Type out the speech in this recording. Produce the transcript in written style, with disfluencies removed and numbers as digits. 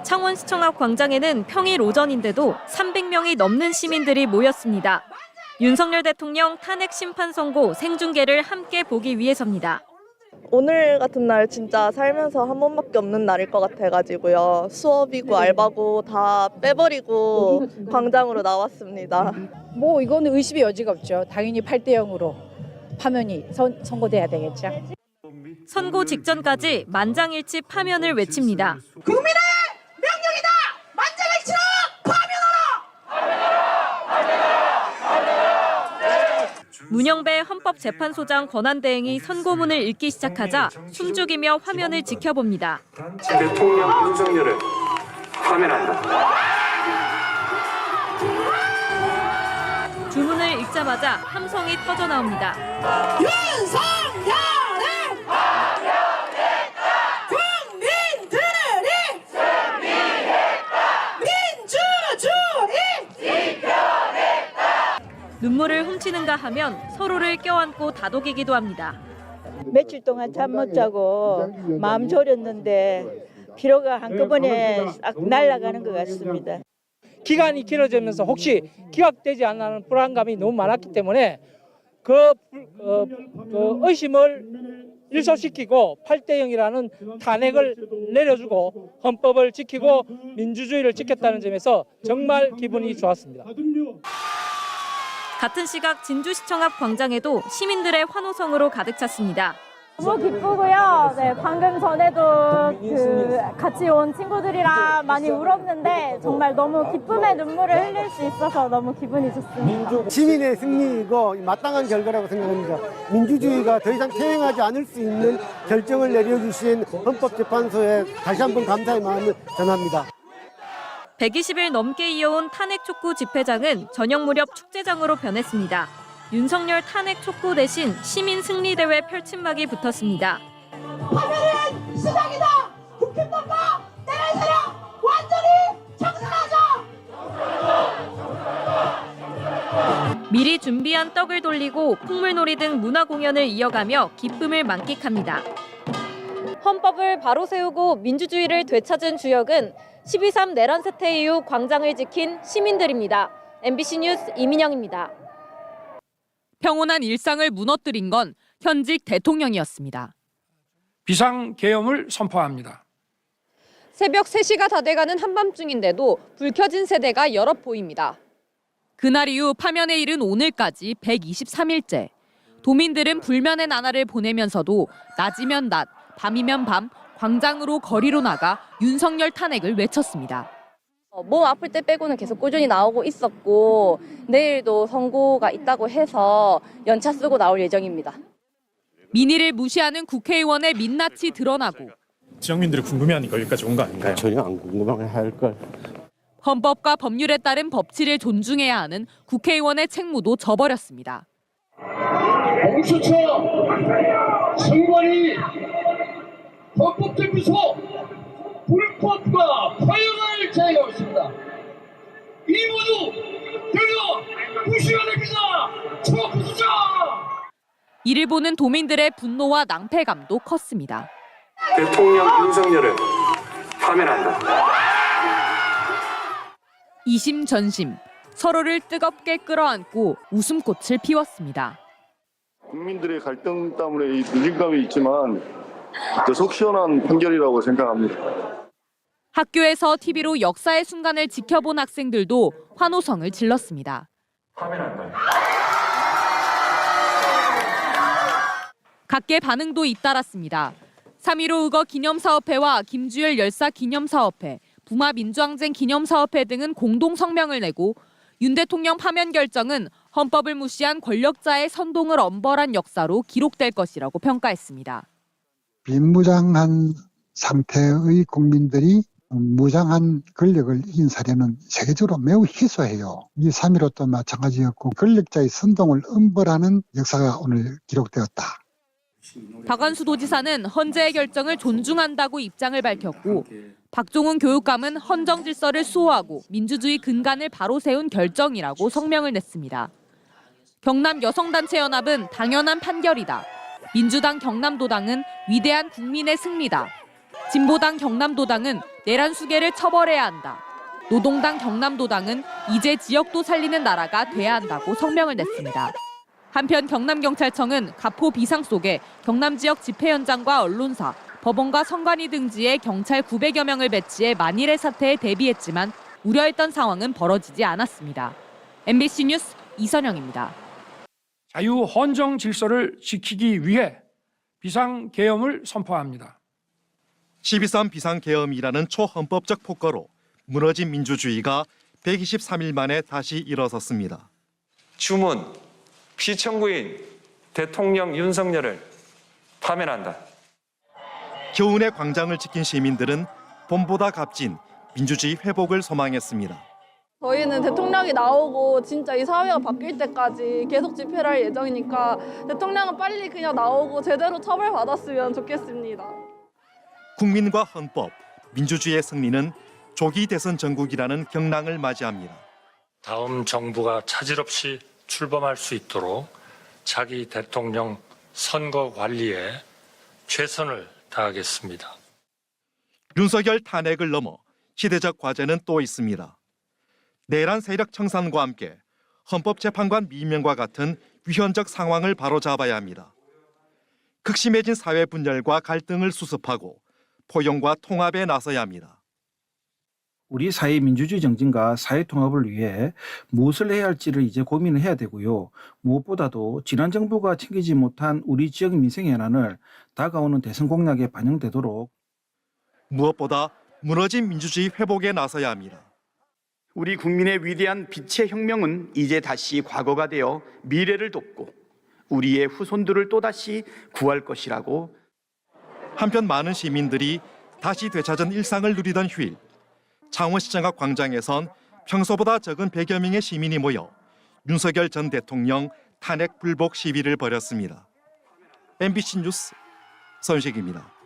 창원시청 앞 광장에는 평일 오전인데도 300명이 넘는 시민들이 모였습니다. 윤석열 대통령 탄핵 심판 선고 생중계를 함께 보기 위해서입니다. 오늘 같은 날 진짜 살면서 한 번밖에 없는 날일 것 같아가지고요. 수업이고 알바고 다 빼버리고 광장으로 나왔습니다. 뭐 이거는 의심의 여지가 없죠. 당연히 8대 0으로 파면이 선고돼야 되겠죠. 선고 직전까지 만장일치 파면을 외칩니다. 국민의 명령이다! 만장일치로 파면하라! 문영배 헌법재판소장 권한대행이 선고문을 읽기 시작하자 숨죽이며 화면을 지켜봅니다. 대통령 윤석열을 파면한다. 주문을 읽자마자 함성이 터져 나옵니다. 윤석열을 국민들이 승리했다! 민주주의 지켜냈다! 눈물을 훔치는가 하면 서로를 껴안고 다독이기도 합니다. 며칠 동안 잠 못 자고 마음 졸였는데 피로가 한꺼번에 싹 날아가는 것 같습니다. 기간이 길어지면서 혹시 기각되지 않는 불안감이 너무 많았기 때문에 그 의심을 일소시키고 8대 0이라는 탄핵을 내려주고 헌법을 지키고 민주주의를 지켰다는 점에서 정말 기분이 좋았습니다. 같은 시각 진주시청 앞 광장에도 시민들의 환호성으로 가득 찼습니다. 너무 기쁘고요. 네, 방금 전에도 같이 온 친구들이랑 많이 울었는데 정말 너무 기쁨의 눈물을 흘릴 수 있어서 너무 기분이 좋습니다. 시민의 승리이고 마땅한 결과라고 생각합니다. 민주주의가 더 이상 퇴행하지 않을 수 있는 결정을 내려주신 헌법재판소에 다시 한번 감사의 마음을 전합니다. 120일 넘게 이어온 탄핵 촉구 집회장은 저녁 무렵 축제장으로 변했습니다. 윤석열 탄핵 촉구 대신 시민 승리 대회 펼침막이 붙었습니다. 파면은 시작이다! 국힘당과 내란 세력 완전히 청산하자! 미리 준비한 떡을 돌리고 풍물놀이 등 문화 공연을 이어가며 기쁨을 만끽합니다. 헌법을 바로 세우고 민주주의를 되찾은 주역은 12.3 내란 사태 이후 광장을 지킨 시민들입니다. MBC 뉴스 이민영입니다. 평온한 일상을 무너뜨린 건 현직 대통령이었습니다. 비상계엄을 선포합니다. 새벽 3시가 다 돼가는 한밤중인데도 불 켜진 세대가 여럿 보입니다. 그날 이후 파면에 이른 오늘까지 123일째. 도민들은 불면의 나날을 보내면서도 낮이면 낮, 밤이면 밤, 광장으로 거리로 나가 윤석열 탄핵을 외쳤습니다. 몸 아플 때 빼고는 계속 꾸준히 나오고 있었고 내일도 선고가 있다고 해서 연차 쓰고 나올 예정입니다. 민의를 무시하는 국회의원의 민낯이 드러나고 지역민들이 궁금해하니까 여기까지 온 거 아닌가요? 전혀 안 궁금해할 걸. 헌법과 법률에 따른 법치를 존중해야 하는 국회의원의 책무도 져버렸습니다. 공수처 선관위 헌법재판소 불법과 파행을 제기하고 있습니다. 이 모두 전혀 무시해야 됩니다. 초부수자! 이를 보는 도민들의 분노와 낭패감도 컸습니다. 대통령 윤석열을 파면한다. 이심전심, 서로를 뜨겁게 끌어안고 웃음꽃을 피웠습니다. 국민들의 갈등 때문에 이 눌림감이 있지만 속 시원한 판결이라고 생각합니다. 학교에서 TV로 역사의 순간을 지켜본 학생들도 환호성을 질렀습니다. 각계 반응도 잇따랐습니다. 3.15 의거 기념사업회와 김주열 열사 기념사업회, 부마 민주항쟁 기념사업회 등은 공동 성명을 내고 윤 대통령 파면 결정은 헌법을 무시한 권력자의 선동을 엄벌한 역사로 기록될 것이라고 평가했습니다. 비무장한 상태의 국민들이 무장한 권력을 이긴 사례는 세계적으로 매우 희소해요. 이 3.15도 마찬가지였고 권력자의 선동을 엄벌하는 역사가 오늘 기록되었다. 박완수 도지사는 헌재의 결정을 존중한다고 입장을 밝혔고 박종훈 교육감은 헌정 질서를 수호하고 민주주의 근간을 바로 세운 결정이라고 성명을 냈습니다. 경남 여성단체연합은 당연한 판결이다. 민주당 경남도당은 위대한 국민의 승리다. 진보당 경남도당은 내란 수괴를 처벌해야 한다. 노동당 경남도당은 이제 지역도 살리는 나라가 돼야 한다고 성명을 냈습니다. 한편 경남경찰청은 가포 비상 속에 경남 지역 집회 현장과 언론사, 법원과 선관위 등지에 경찰 900여 명을 배치해 만일의 사태에 대비했지만 우려했던 상황은 벌어지지 않았습니다. MBC 뉴스 이선영입니다. 자유 헌정 질서를 지키기 위해 비상계엄을 선포합니다. 12.3 비상계엄이라는 초헌법적 폭거로 무너진 민주주의가 123일 만에 다시 일어섰습니다. 주문, 피청구인 대통령 윤석열을 파면한다. 교훈의 광장을 지킨 시민들은 봄보다 값진 민주주의 회복을 소망했습니다. 저희는 대통령이 나오고 진짜 이 사회가 바뀔 때까지 계속 집회를 할 예정이니까 대통령은 빨리 그냥 나오고 제대로 처벌받았으면 좋겠습니다. 국민과 헌법, 민주주의의 승리는 조기 대선 전국이라는 경랑을 맞이합니다. 다음 정부가 차질 없이 출범할 수 있도록 자기 대통령 선거 관리에 최선을 다하겠습니다. 윤석열 탄핵을 넘어 시대적 과제는 또 있습니다. 내란 세력 청산과 함께 헌법재판관 미명과 같은 위헌적 상황을 바로잡아야 합니다. 극심해진 사회 분열과 갈등을 수습하고 포용과 통합에 나서야 합니다. 우리 사회 민주주의 정진과 사회 통합을 위해 무엇을 해야 할지를 이제 고민을 해야 되고요. 무엇보다도 지난 정부가 챙기지 못한 우리 지역 민생의 현안을 다가오는 대선 공약에 반영되도록 무엇보다 무너진 민주주의 회복에 나서야 합니다. 우리 국민의 위대한 빛의 혁명은 이제 다시 과거가 되어 미래를 돕고 우리의 후손들을 또다시 구할 것이라고. 한편 많은 시민들이 다시 되찾은 일상을 누리던 휴일, 창원시청 앞 광장에선 평소보다 적은 100여 명의 시민이 모여 윤석열 전 대통령 탄핵 불복 시위를 벌였습니다. MBC 뉴스 서윤식입니다.